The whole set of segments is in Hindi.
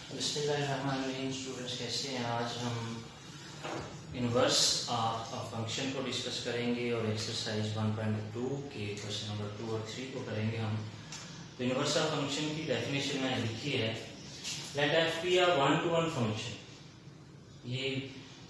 बिस्मिल्लाहिर्रहमानिर्रहीम। स्टूडेंट्स कैसे हैं? आज हम इनवर्स ऑफ अ फंक्शन को डिस्कस करेंगे और एक्सरसाइज 1.2 के क्वेश्चन नंबर 2 और 3 को करेंगे हम। तो इनवर्स ऑफ फंक्शन की डेफिनेशन मैंने लिखी है, let F be a one to one function. ये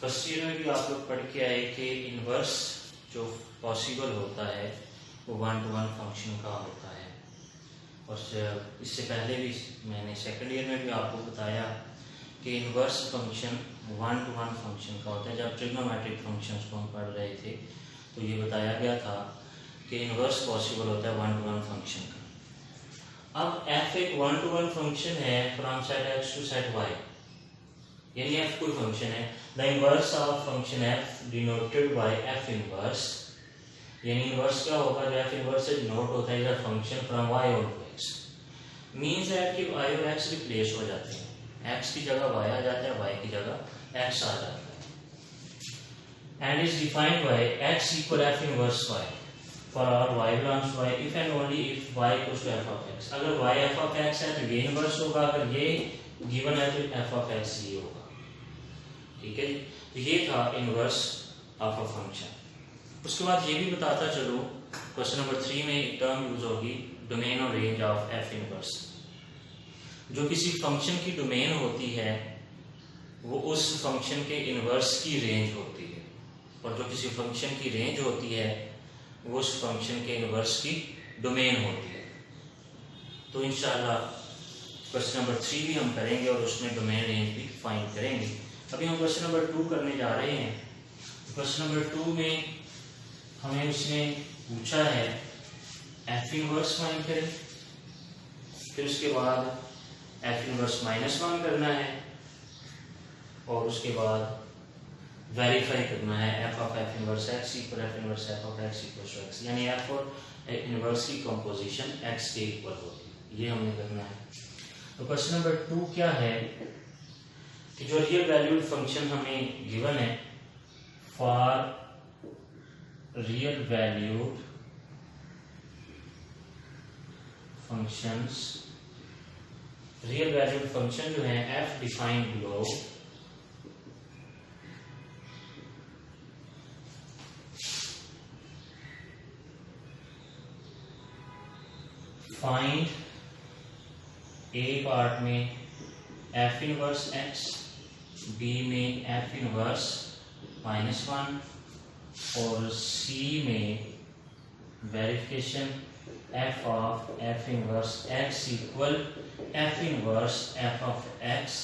फर्स्ट ईयर में भी आप लोग पढ़ के आए कि इनवर्स जो पॉसिबल होता है वो वन टू वन फंक्शन का होता है। और इससे पहले भी मैंने सेकंड ईयर में भी आपको बताया कि inverse function one to one function का होता है। जब ट्रिग्नोमेट्रिक फंक्शंस को हम पढ़ रहे थे तो ये बताया गया था कि इनवर्स पॉसिबल होता है वन टू वन फंक्शन का। अब f एक वन टू वन फंक्शन है from set x to set y, यानी f कोई फंक्शन है। The inverse of function f denoted by f inverse, यानी इनवर्स क्या होगा? जो f इनवर्स से डिनोट होता है इज फंक्शन फ्रॉम y और x। मीन्स है कि y और x रिप्लेस हो जाते हैं, x की जगह y आ जाता है, y की जगह x आ जाता है। And is defined by x equal f inverse y for our y belongs to y if and only if y equals to f of x। अगर y f ऑफ x है तो ये इनवर्स होगा, अगर ये गिवन है तो f ऑफ x ये होगा। ठीक है, तो ये था इनवर्स ऑफ अ फंक्शन। उसके बाद ये भी बताता चलो, क्वेश्चन नंबर 3 में एक टर्म यूज होगी डोमेन और रेंज ऑफ f इनवर्स। जो किसी फंक्शन की डोमेन होती है वो उस फंक्शन के इनवर्स की रेंज होती है, और जो किसी फंक्शन की रेंज होती है वो उस फंक्शन के इनवर्स की डोमेन होती है। तो इंशाल्लाह क्वेश्चन नंबर 3 भी हम करेंगे और उसमें डोमेन रेंज भी फाइंड करेंगे। अभी हम क्वेश्चन नंबर 2 करने जा रहे हैं। क्वेश्चन नंबर 2 में हमें उसने पूछा है f इनवर्स फाइंड करें, फिर उसके बाद f इनवर्स -1 करना है, और उसके बाद वेरीफाई करना है f of f inverse x equal f inverse f of x equal to x, यानी f और इनवर्स की कंपोजिशन x के इक्वल होती है। ये हमने करना है। तो क्वेश्चन नंबर 2 क्या है कि जो रियल वैल्यूड फंक्शन हमें गिवन है for real valued functions, real valued function जो है f defined below, find A part में f इनवर्स x, b में f इनवर्स -1 और c में verification f of f inverse x equal f inverse f of x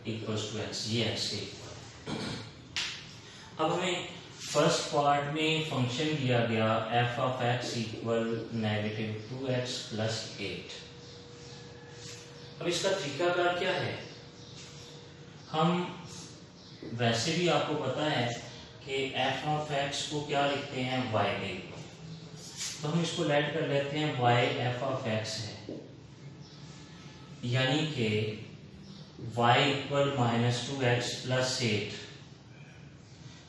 equals to x, ये x के इक्वल। अब हमें फर्स्ट पार्ट में फंक्शन दिया गया f of x equal -2x plus 8। अब इसका तरीकाकार क्या है? हम वैसे भी आपको पता है कि f ऑफ x को क्या लिखते हैं? y के इक्वल। तो हम इसको लेट कर लेते हैं y f ऑफ x है, यानी कि y इक्वल -2x प्लस 8।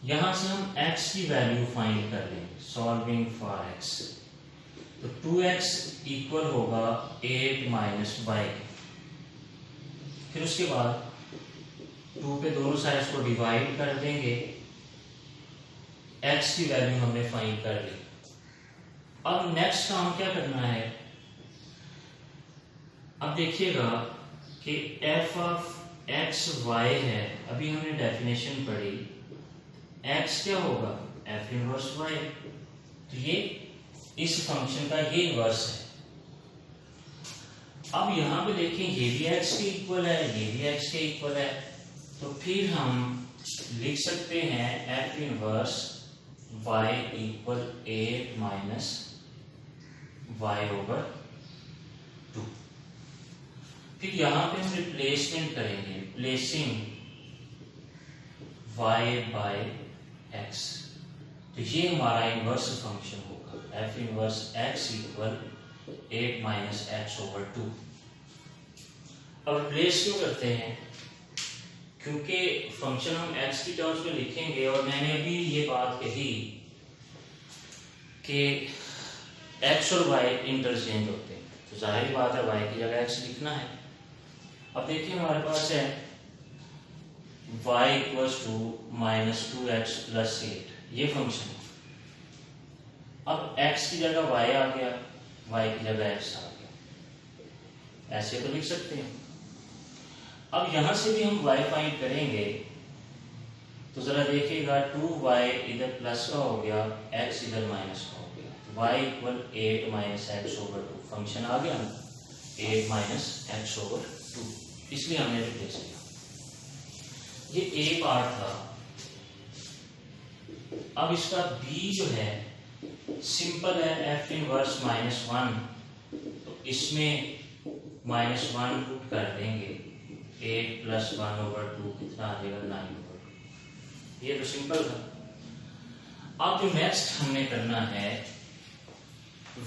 यहां से हम x की वैल्यू फाइंड कर लेंगे सॉल्विंग फॉर x। तो 2x इक्वल होगा 8 माइनस y। फिर उसके बाद 2 पे दोनों साइड्स को डिवाइड कर देंगे, x की वैल्यू हमने फाइंड कर ली। अब नेक्स्ट काम क्या करना है? अब देखिएगा कि f ऑफ x y है, अभी हमने डेफिनेशन पढ़ी, x क्या होगा? f inverse y। तो ये इस फंक्शन का ये इनवर्स है। अब यहां पे देखें ये भी x के इक्वल है, ये भी x के इक्वल है, तो फिर हम लिख सकते हैं f inverse y equal 8 minus y over 2। फिर यहां पे हम रिप्लेसमेंट करेंगे, रिप्लेसिंग y बाय x। तो ये हमारा इनवर्स फंक्शन होगा f inverse x equal 8 minus x over 2। अब रिप्लेस क्यों करते हैं? क्योंकि फंक्शन हम x की टर्म्स में लिखेंगे, और मैंने अभी ये बात कही कि x और y इंटरचेंज होते हैं, तो जाहिर बात है y की जगह x लिखना है। अब देखिए हमारे पास है y इक्वल्स टू -2x + 8, ये फंक्शन। अब x की जगह y आ गया, y की जगह x आ गया, ऐसे तो लिख सकते हैं। अब यहां से भी हम y फाइंड करेंगे तो जरा देखिएगा, 2y इधर प्लस का हो गया, x इधर माइनस का हो गया, y इक्वल 8 - x/2 फंक्शन आ गया ना, 8 - x/2, इसलिए हमने रिप्लेस किया। ये a पार्ट था। अब इसका b जो है सिंपल है, f इनवर्स -1, तो इसमें -1 पुट कर देंगे, 8 + 1/2 कितना आ जाएगा, 9/2। ये तो सिंपल था। अब जो नेक्स्ट हमने करना है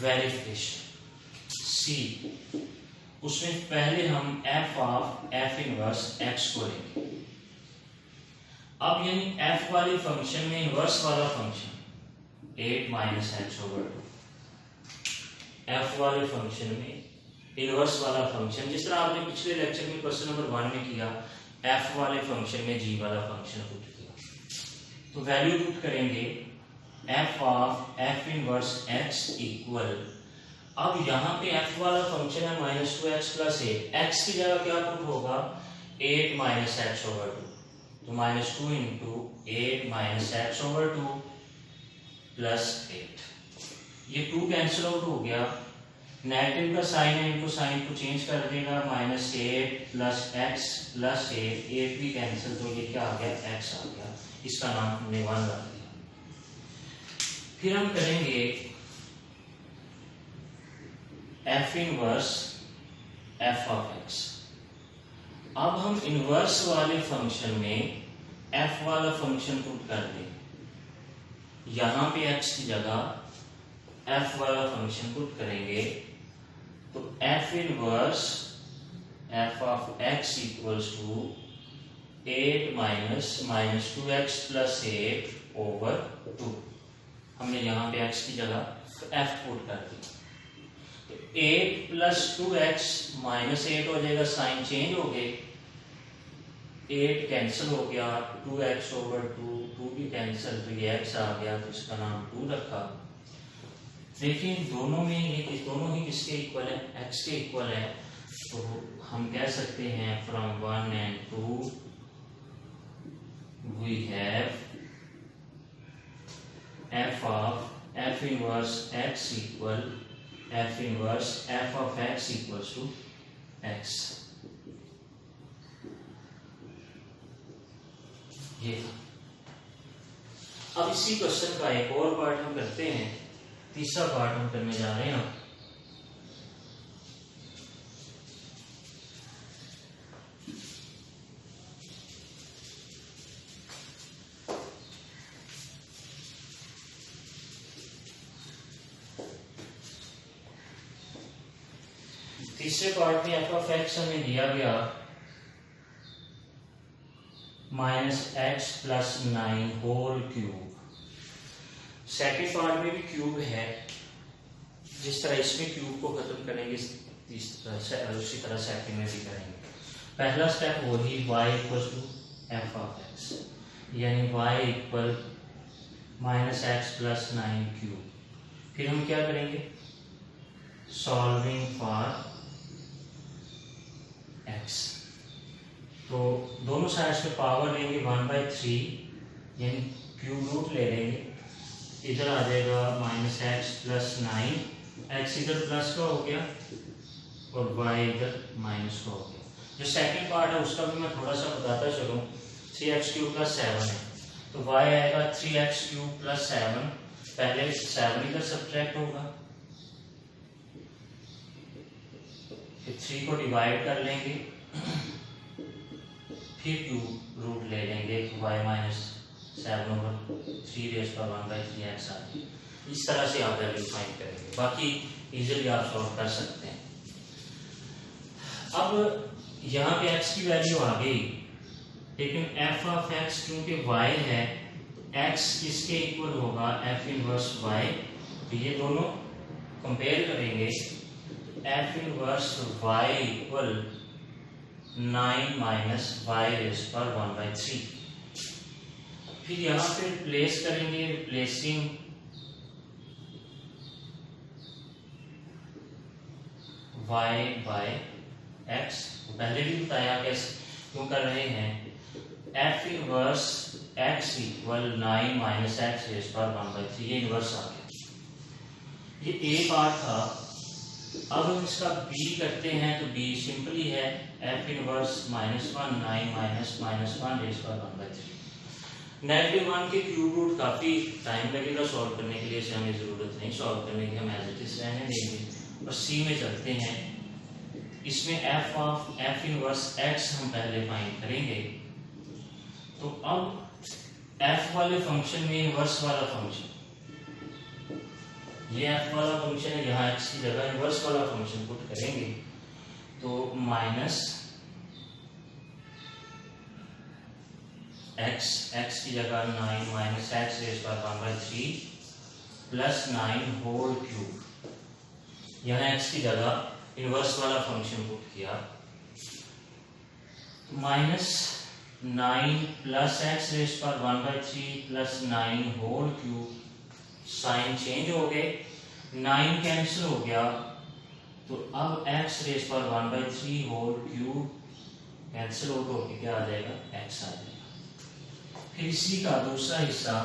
वेरिफिकेशन C, उसमें पहले हम f इनवर्स x को लेंगे। अब यानी f वाले फंक्शन में इनवर्स वाला फंक्शन 8 - x/2, f वाले फंक्शन में इनवर्स वाला फंक्शन, जिस तरह आपने पिछले लेक्चर में क्वेश्चन नंबर 1 में किया, f वाले फंक्शन में g वाला फंक्शन पुट किया। तो वैल्यू पुट करेंगे f इनवर्स x इक्वल, अब यहाँ पे f वाला फंक्शन है -2x + 8, x की जगह क्या पुट होगा, 8 - x/2, तो -2 × 8 - x/2 + 8, ये 2 कैंसिल आउट हो गया, नेगेटिव का साइन है, इनको साइन को चेंज कर देगा, -8 + x + 8 भी कैंसिल, तो ये क्या आ गया, x आ गया, इसका नाम हमने 1 रख दिया। फिर हम करेंगे f इनवर्स f(x). अब हम इनवर्स वाले फंक्शन में f वाला फंक्शन पुट कर दें, यहां पे x की जगह f वाला फंक्शन पुट करेंगे, तो f inverse f(x) equals to 8 - -2x + 8/2। हमने यहाँ पे x की जगह f पुट कर दी, तो 8 + 2x -8 हो जाएगा, साइन चेंज हो गए, 8 कैंसिल हो गया, 2x/2, 2 भी कैंसिल, तो ये x आ गया, तो इसका नाम 2 रखा। देखिए दोनों में ये दोनों ही किसके इक्वल है, x के इक्वल है, तो हम कह सकते हैं from 1 and 2 we have f inverse x equal f inverse f(x) equals to x। ये अब इसी क्वेश्चन का एक और पार्ट हम करते हैं, तीसरा पार्ट हम करने जा रहे हैं। तीसरे पार्ट में f(x) हमें दिया गया -x + 9 whole cube. Second part में भी क्यूब है, जिस तरह इसमें क्यूब को खत्म करेंगे उसी तरह सेकेंड में भी करेंगे। पहला स्टेप वही y = f(x), यानी y इक्वल -x + 9 क्यूब। फिर हम क्या करेंगे, सॉल्विंग फॉर x, तो दोनों साइड्स में पावर लेंगे 1/3, यानी क्यूब रूट ले लेंगे, इधर आ जाएगा -x + 9, x इधर प्लस का हो गया और y इधर माइनस का हो गया। जो सेकंड पार्ट है उसका भी मैं थोड़ा सा बताता चलूँ, 3x³ + 7 है, तो y आएगा 3x³ + 7, पहले 7 इधर सब्ट्रैक्ट होगा, फिर 3 को डिवाइड कर लेंगे, फिर क्यूब रूट ले लेंगे, y - 7/3⁻1/3x आ जाएगी। इस तरह से आप वैल्यू फाइंड करेंगे, बाकी इजीली आप सॉल्व कर सकते हैं। अब यहाँ पे x की वैल्यू आ गई, लेकिन f(x) क्योंकि y है, तो x किसके इक्वल होगा, f इनवर्स y, तो ये दोनों कंपेयर करेंगे, f inverse y equal 9 minus y raise पर 1/3। फिर यहाँ पे प्लेस करेंगे, रिप्लेसिंग y बाय x। पहले भी बताया कैसे क्यों कर रहे हैं। f inverse x equal 9 minus x raise पर 1/3, ये इनवर्स आ गया। ये a पार्ट था। अब हम इसका b करते हैं तो b सिंपली है f इनवर्स -1 9 माइनस -1 रेज पर 1/3। नेगेटिव 1 के क्यूब रूट काफी टाइम लगेगा सॉल्व करने के लिए, इसे हमें जरूरत नहीं सॉल्व करने की, हम एज इट इज रहने देंगे और c में चलते हैं। इसमें f इनवर्स x हम पहले फाइंड करेंगे। तो अब f वाले फंक्शन में इनवर्स वाला फंक्शन, ये f वाला फंक्शन है, यहाँ x की जगह इनवर्स वाला फंक्शन पुट करेंगे तो माइनस x की जगह 9 माइनस एक्स रेज पर 1/3 प्लस 9 होल क्यूब, यहाँ x की जगह इनवर्स वाला फंक्शन पुट किया, माइनस 9 प्लस एक्स रेज पर 1/3 plus 9 whole cube. Sign change हो गए, 9 कैंसिल हो गया, तो अब x रेज पर 1/3 होल क्यूब कैंसिल आउट होके क्या आ जाएगा, x आ जाएगा। फिर इसी का दूसरा हिस्सा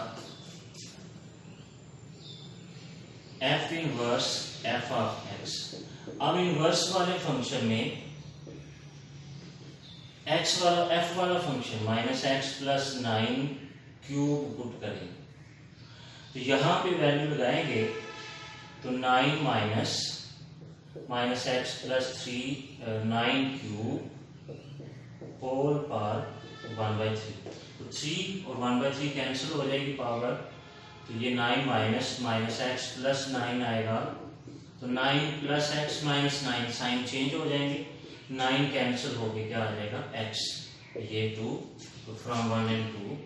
f inverse f of x। अब इनवर्स वाले फंक्शन में f वाला function minus x plus 9 cube put करेंगे, तो यहाँ पे वैल्यू लगाएंगे तो 9 minus x plus 9 cube whole power 1/3। तो 3 और 1/3 कैंसिल हो जाएगी पावर, तो ये 9 माइनस एक्स प्लस 9 आएगा, तो 9 plus x minus 9 sign change हो जाएंगे, 9 कैंसिल हो गए, क्या आ जाएगा x, ये 2, तो from 1 and 2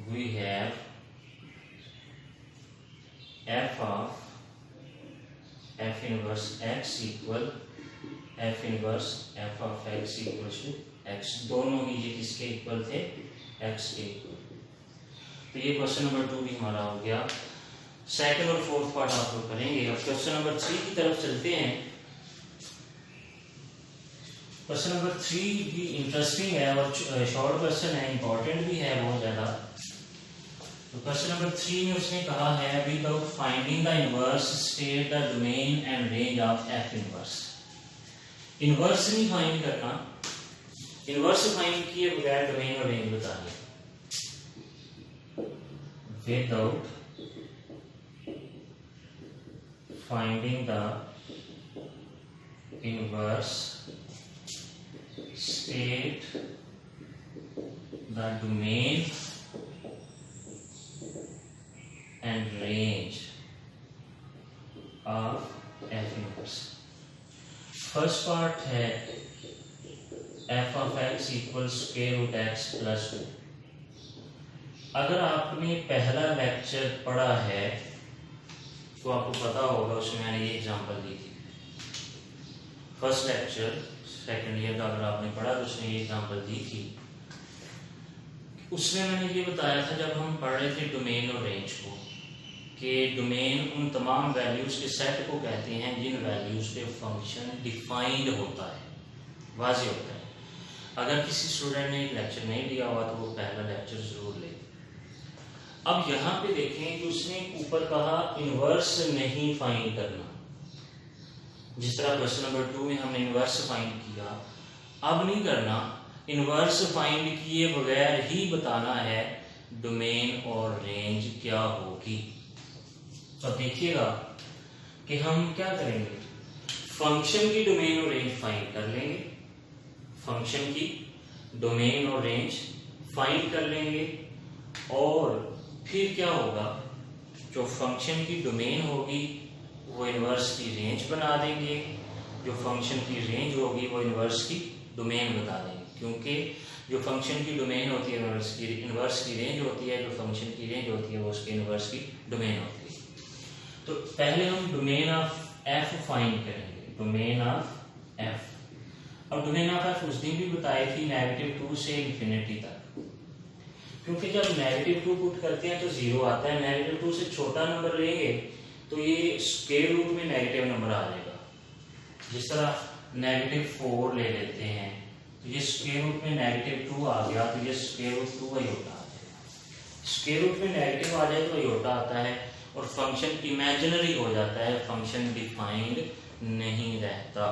we have f of f inverse x equal f inverse f of x equals to x। दोनों ही ये किसके इक्वल थे, x के इक्वल। तो ये क्वेश्चन नंबर 2 भी हमारा हो गया। सेकंड और फोर्थ पार्ट आप लोग करेंगे। अब क्वेश्चन नंबर 3 की तरफ चलते हैं। क्वेश्चन नंबर 3 भी इंटरेस्टिंग है और शॉर्ट क्वेश्चन है, इंपॉर्टेंट भी है बहुत ज्यादा। तो क्वेश्चन नंबर 3 में उसने कहा है without finding the inverse state the domain and range of f inverse. Inverse नहीं फाइंड करना, इनवर्स फाइंड किए बगैर डोमेन और रेंज बतानी। Without finding the inverse state the domain and range of f inverse। First part है f of x equals square root x plus 2। अगर आपने पहला लेक्चर पढ़ा है तो आपको पता होगा, उसमें मैंने ये एग्जांपल दी थी। फर्स्ट लेक्चर सेकंड ईयर का अगर आपने पढ़ा तो उसमें ये एग्जांपल दी थी। उसमें मैंने ये बताया था जब हम पढ़ रहे थे डोमेन और रेंज को, कि डोमेन उन तमाम वैल्यूज के सेट को कहते हैं जिन वैल्यूज पे फंक्शन डिफाइंड होता है, वाज़ेह होता है। अगर किसी स्टूडेंट ने एक लेक्चर नहीं लिया हुआ तो वो पहला लेक्चर जरूर ले। अब यहाँ पे देखें कि उसने ऊपर कहा इनवर्स नहीं फाइंड करना, जिस तरह क्वेश्चन नंबर 2 में हमने इनवर्स फाइंड किया, अब नहीं करना। इनवर्स फाइंड किए बगैर ही बताना है डोमेन और रेंज क्या होगी। तो देखिएगा कि हम क्या करेंगे, फंक्शन की डोमेन और रेंज फाइंड कर लेंगे, फंक्शन की डोमेन और रेंज फाइंड कर लेंगे, और फिर क्या होगा, जो फंक्शन की डोमेन होगी वो इनवर्स की रेंज बना देंगे, जो फंक्शन की रेंज होगी वो इनवर्स की डोमेन बता देंगे, क्योंकि जो फंक्शन की डोमेन होती है इनवर्स की रेंज होती है, जो फंक्शन की रेंज होती है वो उसके इनवर्स की डोमेन होती है। तो पहले हम डोमेन ऑफ एफ फाइंड करेंगे। Domain of F. और डोमेन ऑफ एफ उस दिन भी बताई थी -2 से इंफिनिटी तक, क्योंकि जब -2 पुट करते हैं तो 0 आता है। -2 से छोटा नंबर लेंगे तो ये स्क्वायर रूट में नेगेटिव नंबर आ जाएगा। जिस तरह -4 ले लेते हैं तो ये स्क्वायर रूट में -2 आ गया, तो ये स्क्वायर रूट 2 आयोटा आ जाएगा। स्क्वायर रूट में नेगेटिव आ जाए तो आयोटा आता है और फंक्शन इमेजिनरी हो जाता है, फंक्शन डिफाइंड नहीं रहता।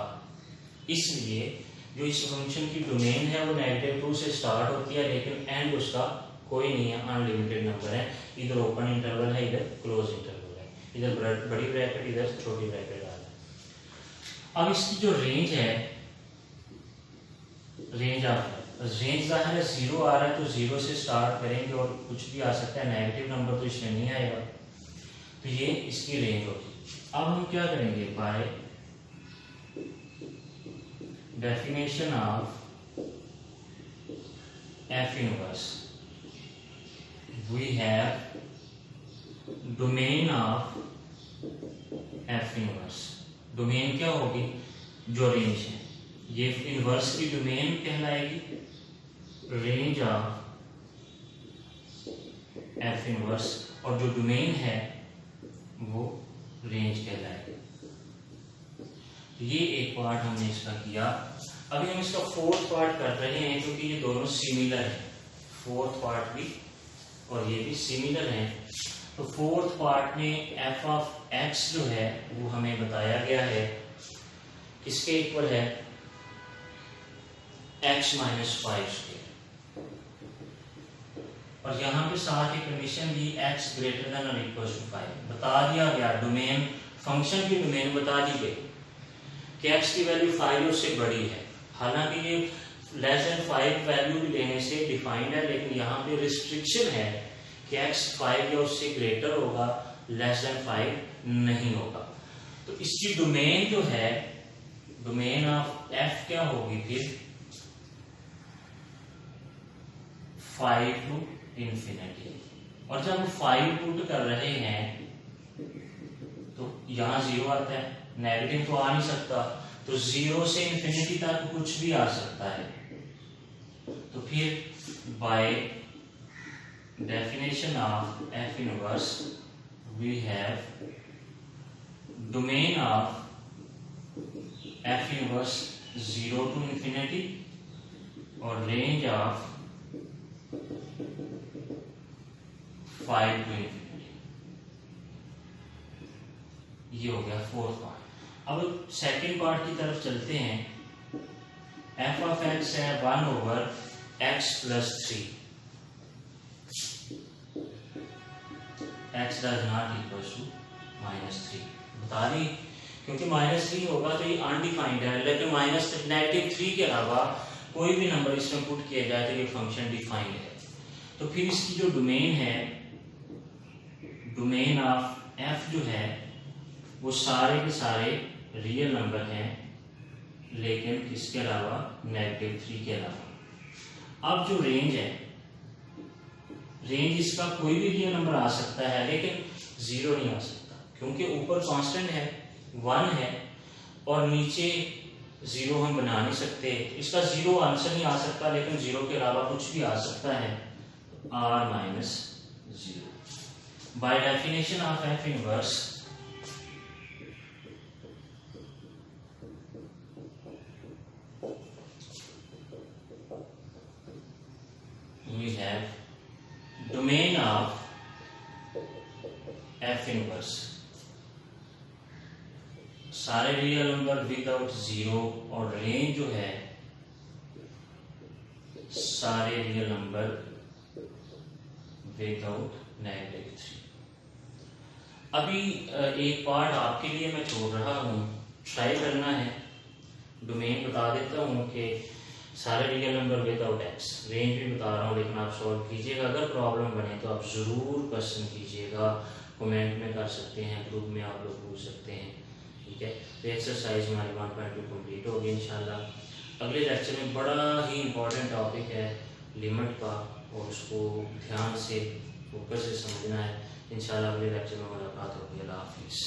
इसलिए जो इस फंक्शन की डोमेन है वो -2 से स्टार्ट होती है, लेकिन एंड उसका कोई नहीं है, अनलिमिटेड नंबर है। इधर ओपन इंटरवल है, इधर क्लोज इंटरवल है, इधर बड़ी ब्रैकेट, इधर छोटी ब्रैकेट आ रहा है। अब इसकी जो रेंज है, रेंज जाहिर है 0 आ रहा है तो 0 से स्टार्ट करेंगे और कुछ भी आ सकता है, नेगेटिव नंबर तो इसमें नहीं आएगा, तो ये इसकी रेंज होगी। अब हम क्या करेंगे, by definition of f inverse we have domain of f inverse. Domain क्या होगी, जो रेंज है, ये इनवर्स की डोमेन कहलाएगी, रेंज ऑफ एफ इनवर्स, और जो डोमेन है वो रेंज कहलाएगी। ये एक पार्ट हमने इसका किया। अभी हम इसका फोर्थ पार्ट कर रहे हैं, क्योंकि ये दोनों सिमिलर हैं, फोर्थ पार्ट भी और ये भी सिमिलर हैं। तो फोर्थ पार्ट में एफ ऑफ एक्स जो है वो हमें बताया गया है किसके इक्वल है, x - 5 के, और यहाँ पे साथ ही कंडीशन दी x > or 5 बता दिया गया। डोमेन, फंक्शन की डोमेन बता दी गई कि x की वैल्यू 5 उससे बड़ी है। हालांकि ये <5 वैल्यू भी लेने से डिफाइंड है, लेकिन यहाँ पे रिस्ट्रिक्शन है कि x 5 या उससे ग्रेटर होगा, <5 नहीं होगा। तो इसकी डोमेन जो है, डोमेन ऑफ f क्या होगी फिर, 5 to infinity। और जब 5 पुट कर रहे हैं तो यहाँ 0 आता है, नेगेटिव तो आ नहीं सकता, तो 0 से इंफिनिटी तक कुछ भी आ सकता है। तो फिर by definition of f inverse we have domain of f inverse 0 to infinity और रेंज ऑफ 5 to infinity। ये हो गया फोर्थ पार्ट। अब सेकंड पार्ट की तरफ चलते हैं। एफ ऑफ एक्स है 1/x + 3। x does not equal to -3 बता दी, क्योंकि -3 होगा तो ये अनडिफाइंड है, लेकिन -3 के अलावा कोई भी नंबर इसमें पुट किया जाए तो ये फंक्शन डिफाइंड है। तो फिर इसकी जो डोमेन है, डोमेन ऑफ एफ जो है वो सारे के सारे रियल नंबर हैं, लेकिन किसके अलावा, -3 के अलावा। अब जो रेंज है, रेंज इसका कोई भी रियल नंबर आ सकता है, लेकिन 0 नहीं आ सकता, क्योंकि ऊपर कांस्टेंट है 1 है और नीचे 0 हम बना नहीं सकते। इसका 0 आंसर नहीं आ सकता, लेकिन 0 के अलावा कुछ भी आ सकता है, r - 0। Bye definition of f inverse we have domain of f inverse सारे रियल नंबर विदाउट 0 और रेंज जो है सारे रियल नंबर विदाउट -3। अभी एक पार्ट आपके लिए मैं छोड़ रहा हूँ, ट्राई करना है। डोमेन बता देता हूँ कि सारे real number without x, range भी बता रहा हूँ, लेकिन आप सॉल्व कीजिएगा। अगर प्रॉब्लम बने तो आप ज़रूर क्वेश्चन कीजिएगा, कमेंट में कर सकते हैं, ग्रुप में आप लोग पूछ सकते हैं, ठीक है। तो एक्सरसाइज हमारी 1.2 कंप्लीट होगी इंशाल्लाह। अगले लेक्चर में बड़ा ही इंपॉर्टेंट टॉपिक है लिमिट का, और उसको ध्यान से फोकस से समझना है। इंशाल्लाह अगले लेक्चर में मुलाकात होगी। अल्लाह हाफिज़।